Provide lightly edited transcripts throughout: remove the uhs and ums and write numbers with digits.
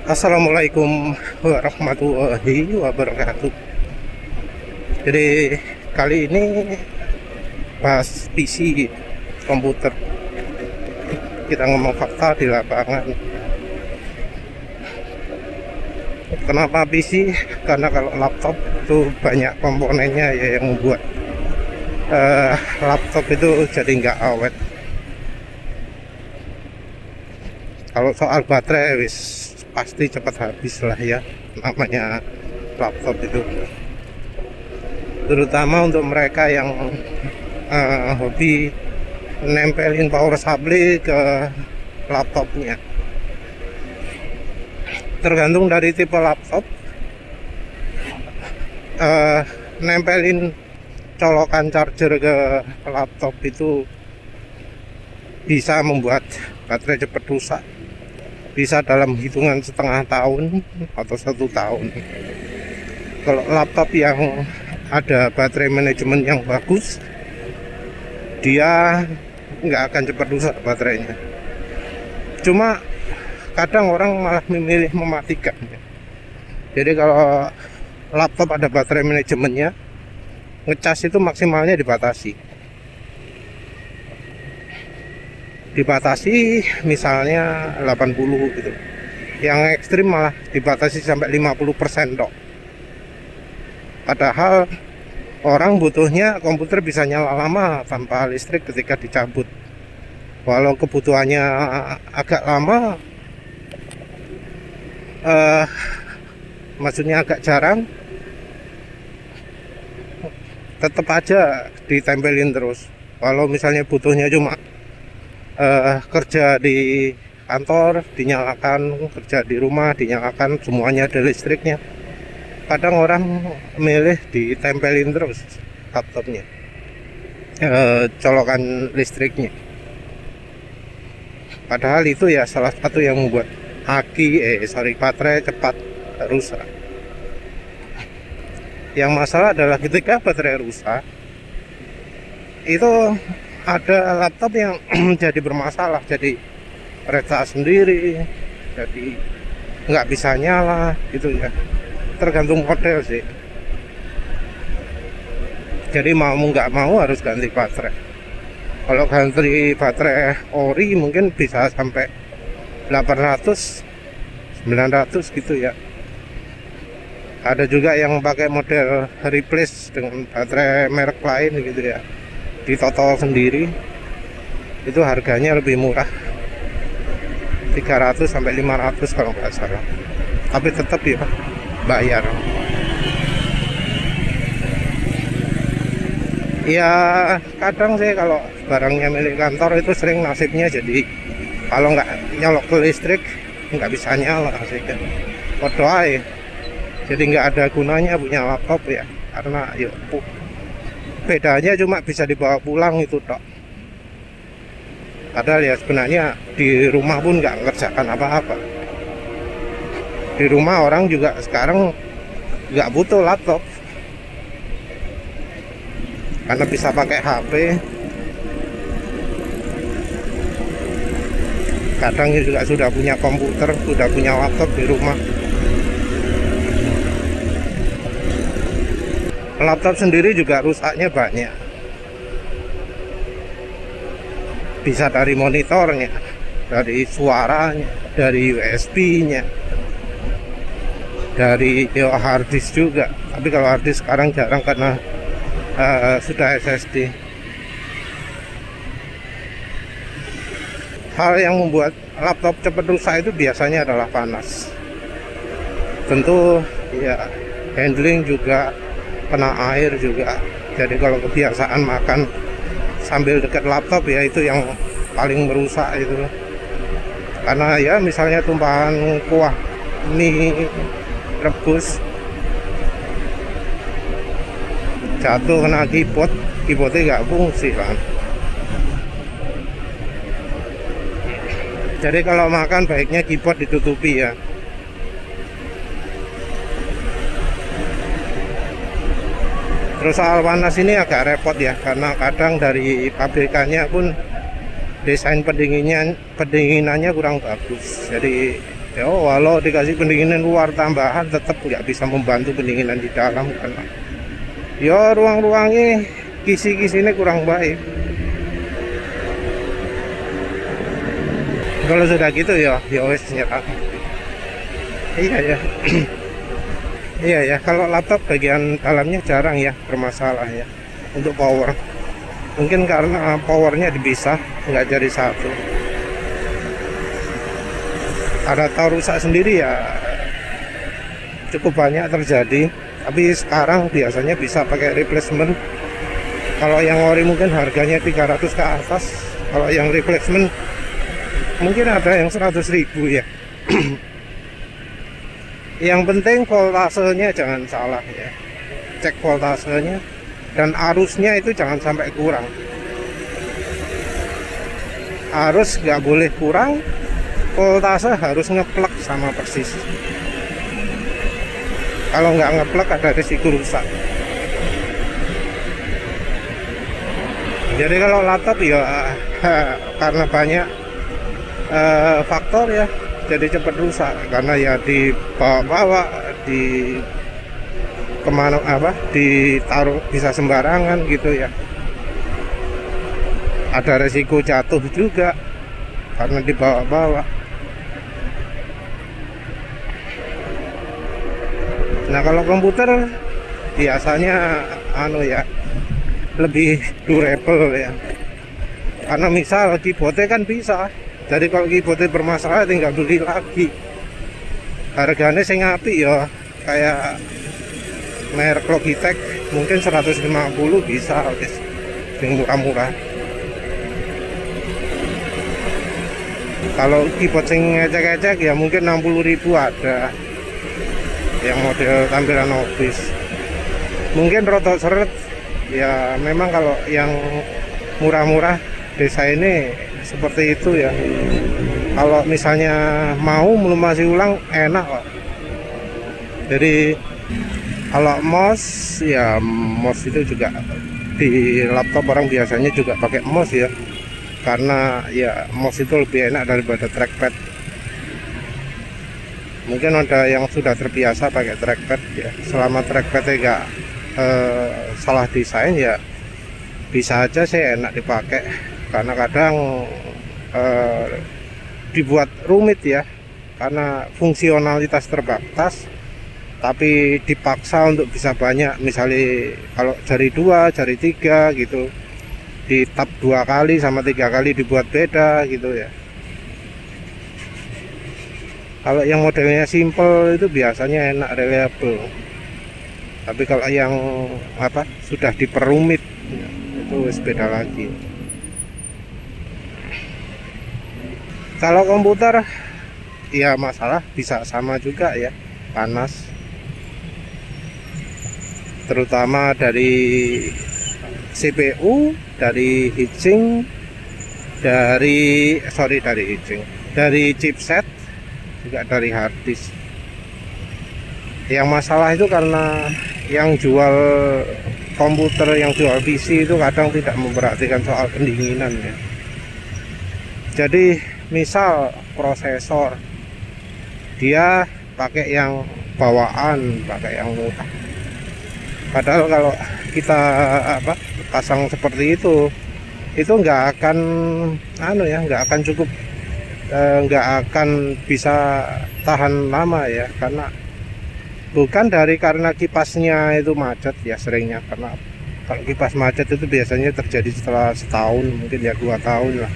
Assalamualaikum warahmatullahi wabarakatuh. Jadi kali ini bahas PC komputer. Kita ngomong fakta di lapangan. Kenapa PC? Karena kalau laptop itu banyak komponennya ya yang membuat laptop itu jadi nggak awet. Kalau soal baterai pasti cepat habis lah ya, namanya laptop itu, terutama untuk mereka yang hobi nempelin power supply ke laptopnya. Tergantung dari tipe laptop, nempelin colokan charger ke laptop itu bisa membuat baterai cepat rusak, bisa dalam hitungan setengah tahun atau 1 tahun. Kalau laptop yang ada baterai manajemen yang bagus, dia nggak akan cepat rusak baterainya. Cuma kadang orang malah memilih mematikan. Jadi kalau laptop ada baterai manajemennya, ngecas itu maksimalnya dibatasi misalnya 80 gitu. Yang ekstrim malah dibatasi sampai 50% dok. Padahal orang butuhnya komputer bisa nyala lama tanpa listrik ketika dicabut. Walau kebutuhannya agak lama, maksudnya agak jarang, tetap aja ditempelin terus. Walau misalnya butuhnya cuma kerja di kantor dinyalakan, kerja di rumah dinyalakan, semuanya ada listriknya. Kadang orang milih ditempelin terus laptopnya, colokan listriknya. Padahal itu ya salah satu yang membuat baterai cepat rusak. Yang masalah adalah ketika baterai rusak, itu ada laptop yang jadi bermasalah, jadi retak sendiri, jadi nggak bisa nyala gitu ya. Tergantung model sih. Jadi mau nggak mau harus ganti baterai. Kalau ganti baterai ori mungkin bisa sampai 800 900 gitu ya. Ada juga yang pakai model replace dengan baterai merek lain gitu ya, ditotol sendiri, itu harganya lebih murah, 300 sampai 500 kalau nggak salah, tapi tetap ya bayar. Ya kadang sih kalau barangnya milik kantor itu sering nasibnya jadi kalau nggak nyolok ke listrik nggak bisa nyala sih kan. Berdoa ya, jadi nggak ada gunanya punya laptop ya, karena yuk bedanya cuma bisa dibawa pulang itu tok. Padahal ya sebenarnya di rumah pun nggak ngerjakan apa-apa. Di rumah orang juga sekarang nggak butuh laptop, karena bisa pakai HP. Kadang juga sudah punya komputer, sudah punya laptop di rumah. Laptop sendiri juga rusaknya banyak. Bisa dari monitornya, dari suaranya, dari USB-nya, dari hard disk juga. Tapi kalau hard disk sekarang jarang karena sudah SSD. Hal yang membuat laptop cepat rusak itu biasanya adalah panas. Tentu ya, handling juga, kena air juga. Jadi kalau kebiasaan makan sambil dekat laptop ya itu yang paling merusak itu. Karena ya misalnya tumpahan kuah mie rebus jatuh kena keyboardnya nggak fungsi kan. Jadi kalau makan baiknya keyboard ditutupi ya. Terus soal panas ini agak repot ya, karena kadang dari pabrikannya pun desain pendinginannya kurang bagus. Jadi Ya walau dikasih pendinginan luar tambahan tetap nggak bisa membantu pendinginan di dalam karena ya ruang-ruangnya kisi-kisinya kurang baik. Kalau sudah gitu ya wes nyerah. Iya ya. Iya ya, kalau laptop bagian dalamnya jarang ya bermasalah ya untuk power. Mungkin karena powernya dipisah, nggak jadi satu. Ada tahu rusak sendiri ya cukup banyak terjadi. Tapi sekarang biasanya bisa pakai replacement. Kalau yang ori mungkin harganya 300 ke atas. Kalau yang replacement mungkin ada yang 100.000 ya. Yang penting voltasenya jangan salah ya. Cek voltasenya dan arusnya itu jangan sampai kurang. Arus nggak boleh kurang, voltase harus ngeplek sama persis. Kalau nggak ngeplek ada risiko rusak. Jadi kalau laptop ya karena banyak faktor ya jadi cepat rusak karena ya dibawa di kemana ditaruh bisa sembarangan gitu ya. Ada resiko jatuh juga karena dibawa-bawa. Nah kalau komputer biasanya lebih durable ya, karena misal keyboardnya kan bisa, jadi kalau keyboardnya bermasalah tinggal beli lagi. Harganya saya ngapi ya kayak merek Logitech mungkin 150 bisa guys, yang murah-murah. Kalau keyboard sing ngecek-ngecek ya mungkin 60.000 ada yang model tampilan office. Mungkin rotot seret ya, memang kalau yang murah-murah desainnya seperti itu ya. Kalau misalnya mau melumasi ulang enak kok. Jadi kalau mouse ya, mouse itu juga di laptop orang biasanya juga pakai mouse ya, karena ya mouse itu lebih enak daripada trackpad. Mungkin ada yang sudah terbiasa pakai trackpad ya, selama trackpadnya enggak salah desain ya bisa aja sih enak dipakai, karena kadang dibuat rumit ya karena fungsionalitas terbatas, tapi dipaksa untuk bisa banyak. Misalnya kalau jari 2, jari 3 gitu di tap 2 kali sama 3 kali dibuat beda gitu ya. Kalau yang modelnya simple itu biasanya enak, reliable. Tapi kalau yang sudah diperumit itu beda lagi. Kalau komputer ya masalah bisa sama juga ya, panas. Terutama dari CPU, dari heatsink, dari chipset, juga dari harddisk. Yang masalah itu karena yang jual komputer, yang jual PC itu kadang tidak memperhatikan soal pendinginan ya. Jadi misal prosesor dia pakai yang bawaan, pakai yang murah, padahal kalau kita pasang seperti itu nggak akan nggak akan cukup, nggak akan bisa tahan lama ya, karena bukan karena kipasnya itu macet ya, seringnya karena kalau kipas macet itu biasanya terjadi setelah setahun, mungkin ya 2 tahun lah,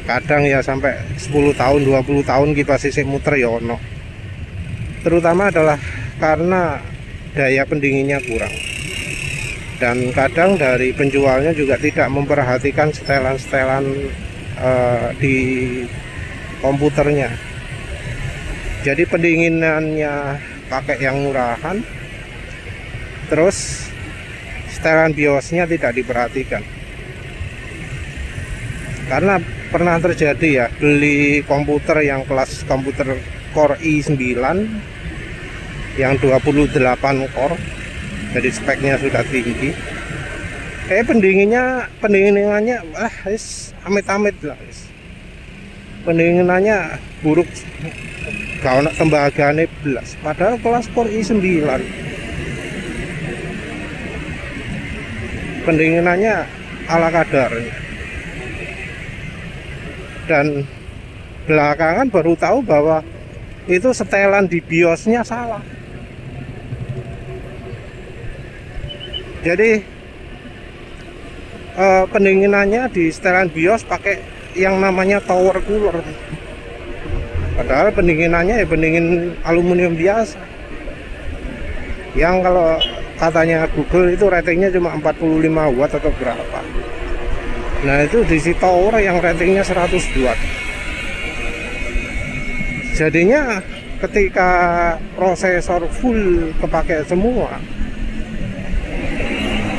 kadang ya sampai 10 tahun 20 tahun kipas isi muter ya ono. Terutama adalah karena daya pendinginnya kurang, dan kadang dari penjualnya juga tidak memperhatikan setelan-setelan di komputernya. Jadi pendinginannya pakai yang murahan, terus setelan BIOSnya tidak diperhatikan. Karena pernah terjadi ya, beli komputer yang kelas komputer Core i9 yang 28 core, jadi speknya sudah tinggi. Pendinginannya amit-amit lah. pendinginannya buruk, gak ono tembagane belas, padahal kelas Core i9 pendinginannya ala kadarnya. Dan belakangan baru tahu bahwa itu setelan di BIOSnya salah. Jadi pendinginannya di setelan BIOS pakai yang namanya tower cooler, padahal pendinginannya ya pendingin aluminium biasa, yang kalau katanya Google itu ratingnya cuma 45 watt atau berapa. Nah itu diisi tower yang ratingnya 100 watt. Jadinya ketika prosesor full kepakai semua,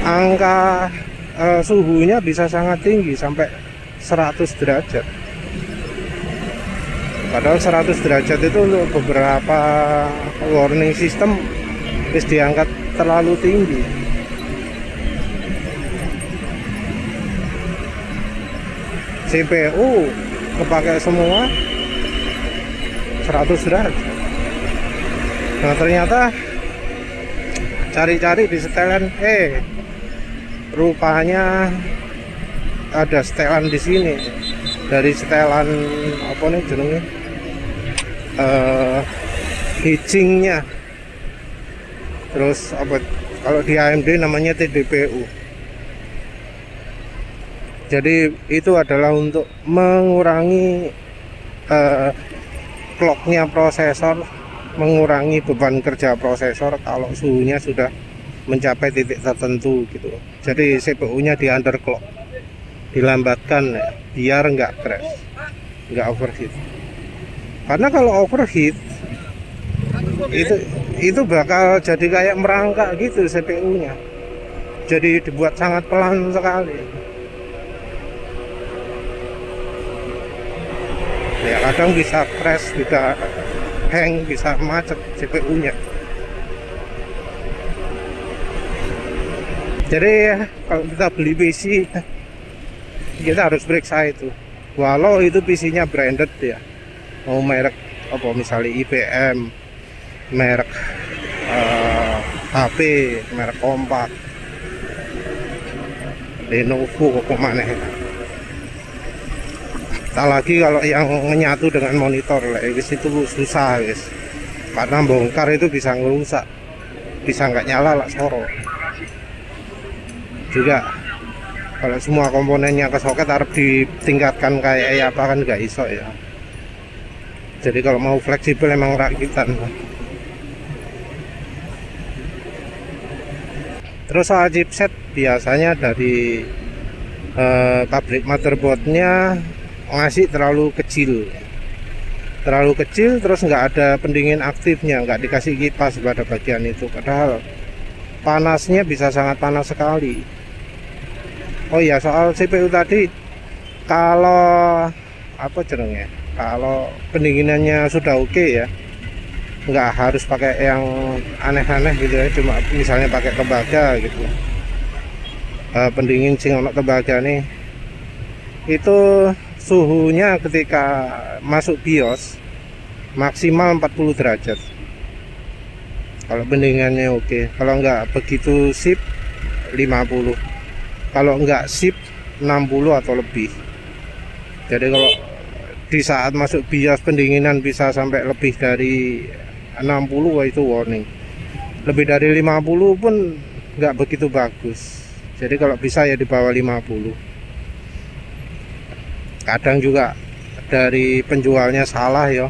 angka suhunya bisa sangat tinggi sampai 100 derajat. Padahal 100 derajat itu untuk beberapa warning system bisa diangkat terlalu tinggi. CPU kepakai semua 100 derajat. Nah ternyata cari-cari di setelan, rupanya ada setelan di sini, dari setelan apa nih jenenge, hitchingnya. Terus apa, kalau di AMD namanya TDPU. Jadi itu adalah untuk mengurangi clocknya prosesor, mengurangi beban kerja prosesor kalau suhunya sudah mencapai titik tertentu gitu. Jadi CPU-nya di underclock, dilambatkan ya, biar nggak crash, nggak overheat. Karena kalau overheat itu bakal jadi kayak merangkak gitu CPU-nya. Jadi dibuat sangat pelan sekali. Ya kadang bisa crash, bisa hang, bisa macet CPU-nya. Jadi kalau kita beli PC, kita harus periksa itu. Walau itu PC-nya branded ya, mau merek apa misalnya IBM, merek HP, merek Kompak, Lenovo, kemana ya. Tak lagi kalau yang menyatu dengan monitor lah, itu susah guys, karena bongkar itu bisa ngerusak, bisa nggak nyala lah soro. Juga kalau semua komponennya ke soket harus ditingkatkan kayak apa kan nggak iso ya. Jadi kalau mau fleksibel emang rakitan. Terus soal chipset, biasanya dari pabrik motherboardnya ngasih terlalu kecil, terus nggak ada pendingin aktifnya, nggak dikasih kipas pada bagian itu, padahal panasnya bisa sangat panas sekali. Oh iya, soal CPU tadi, kalau apa jenengnya, kalau pendinginannya sudah oke ya, nggak harus pakai yang aneh-aneh gitu ya, cuma misalnya pakai tembaga gitu. Pendingin sing ono tembaga nih, itu suhunya ketika masuk BIOS maksimal 40 derajat kalau pendinginannya oke. Kalau nggak begitu sip 50, kalau nggak sip 60 atau lebih. Jadi kalau di saat masuk BIOS pendinginan bisa sampai lebih dari 60, wah itu warning. Lebih dari 50 pun nggak begitu bagus. Jadi kalau bisa ya di bawah 50. Kadang juga dari penjualnya salah ya,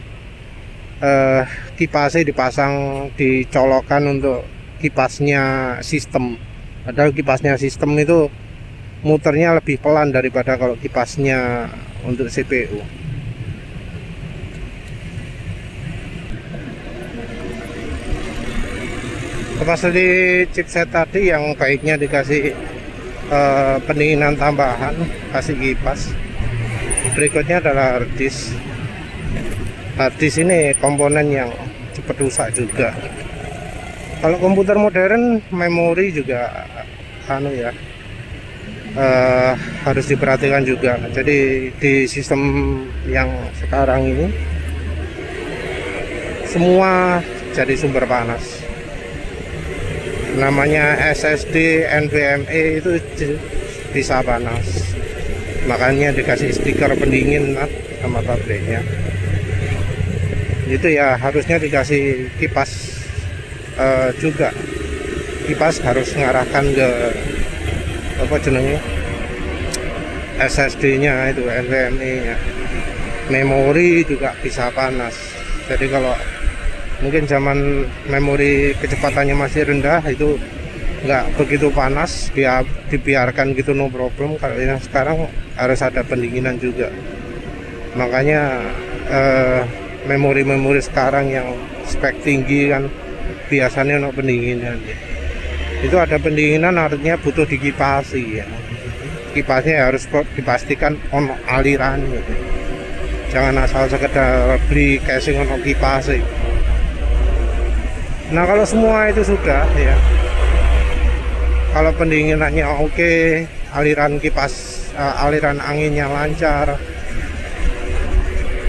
kipasnya dipasang, dicolokan untuk kipasnya sistem, padahal kipasnya sistem itu muternya lebih pelan daripada kalau kipasnya untuk CPU. Lepas dari chipset tadi yang baiknya dikasih pendinginan tambahan, kasih kipas. Berikutnya adalah harddisk. Harddisk ini komponen yang cepat rusak juga. Kalau komputer modern memori juga harus diperhatikan juga. Jadi di sistem yang sekarang ini semua jadi sumber panas. Namanya SSD NVMe itu bisa panas, makanya dikasih stiker pendingin sama pabriknya. Itu ya harusnya dikasih kipas juga. Kipas harus mengarahkan ke apa jenenge SSD-nya itu, NVMe-nya. Memori juga bisa panas. Jadi kalau mungkin zaman memori kecepatannya masih rendah itu nggak begitu panas, dia dibiarkan gitu no problem. Kalau yang sekarang harus ada pendinginan juga. Makanya memori-memori sekarang yang spek tinggi kan biasanya no pendinginan. Itu ada pendinginan artinya butuh dikipasi ya. Kipasnya harus dipastikan ono aliran gitu. Jangan asal sekedar beli casing ono kipas. Nah kalau semua itu sudah ya, kalau pendinginannya oke, aliran kipas, aliran anginnya lancar,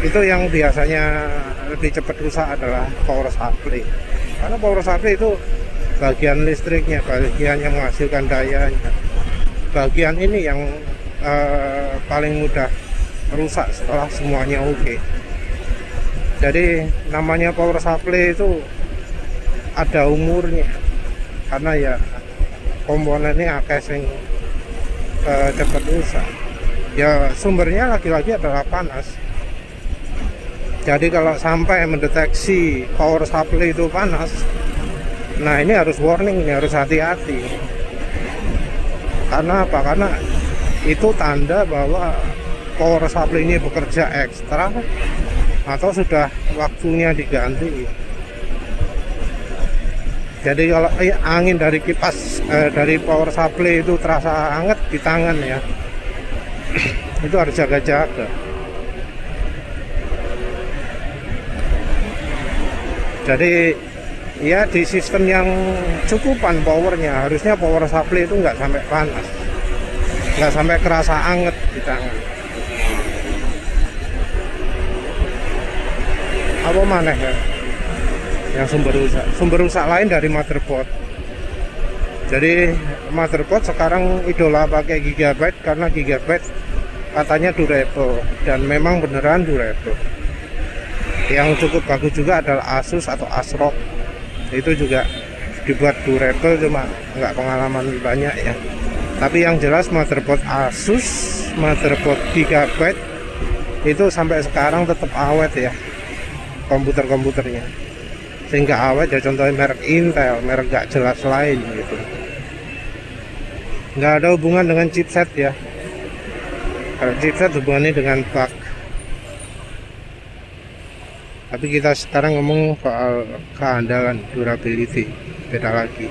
itu yang biasanya lebih cepat rusak adalah power supply. Karena power supply itu bagian listriknya, bagian yang menghasilkan dayanya. Bagian ini yang paling mudah rusak setelah semuanya oke. Jadi namanya power supply itu ada umurnya, karena ya komponennya akeh sing cepat rusak. Ya sumbernya lagi-lagi adalah panas. Jadi kalau sampai mendeteksi power supply itu panas, nah ini harus warning, ini harus hati-hati. Karena apa? Karena itu tanda bahwa power supply ini bekerja ekstra atau sudah waktunya diganti. Jadi kalau angin dari kipas dari power supply itu terasa hangat di tangan ya, itu harus jaga-jaga. Jadi ya di sistem yang cukupan powernya, harusnya power supply itu nggak sampai panas, nggak sampai kerasa anget di tangan. Apa mana ya yang sumber rusak lain dari motherboard. Jadi motherboard sekarang idola pakai Gigabyte karena Gigabyte katanya durable, dan memang beneran durable. Yang cukup bagus juga adalah Asus atau ASRock, itu juga dibuat durable, cuma nggak pengalaman banyak ya. Tapi yang jelas motherboard Asus, motherboard Gigabyte itu sampai sekarang tetap awet ya komputernya, sehingga awet ya. Contohnya merek Intel, merek nggak jelas lain gitu, nggak ada hubungan dengan chipset ya. Kalau chipset hubungannya dengan bug. Tapi kita sekarang ngomong soal keandalan, durability, beda lagi.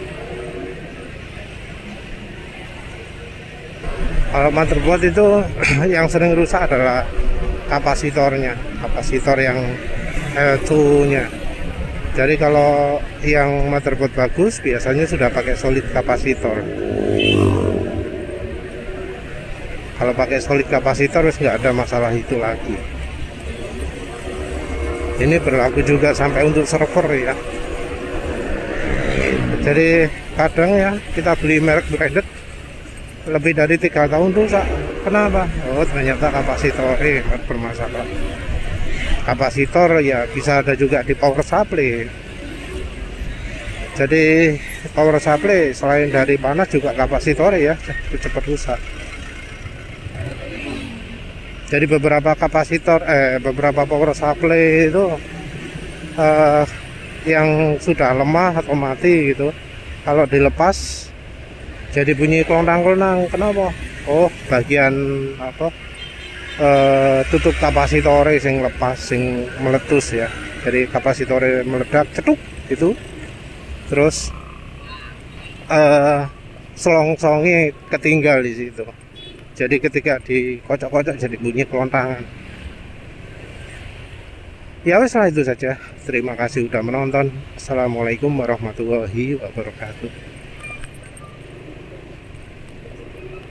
Kalau motherboard itu yang sering rusak adalah kapasitornya, kapasitor yang L2-nya. Jadi kalau yang motherboard bagus biasanya sudah pakai solid kapasitor. Kalau pakai solid kapasitor nggak ada masalah itu lagi. Ini berlaku juga sampai untuk server ya. Jadi kadang ya kita beli merek branded lebih dari 3 tahun rusak. Kenapa? Oh ternyata kapasitornya bermasalah. Kapasitor ya bisa ada juga di power supply. Jadi power supply selain dari panas juga kapasitor ya cepat rusak. Jadi beberapa kapasitor, beberapa power supply itu yang sudah lemah atau mati gitu, kalau dilepas jadi bunyi kelontang-kelontang. Kenapa? Oh bagian apa? Tutup kapasitor sing lepas, sing meletus ya. Jadi kapasitor meledak, cetuk gitu. Terus selongsongnya ketinggal di situ. Jadi ketika dikocok-kocok jadi bunyi kelontangan. Ya wes lah, itu saja. Terima kasih sudah menonton. Assalamualaikum warahmatullahi wabarakatuh.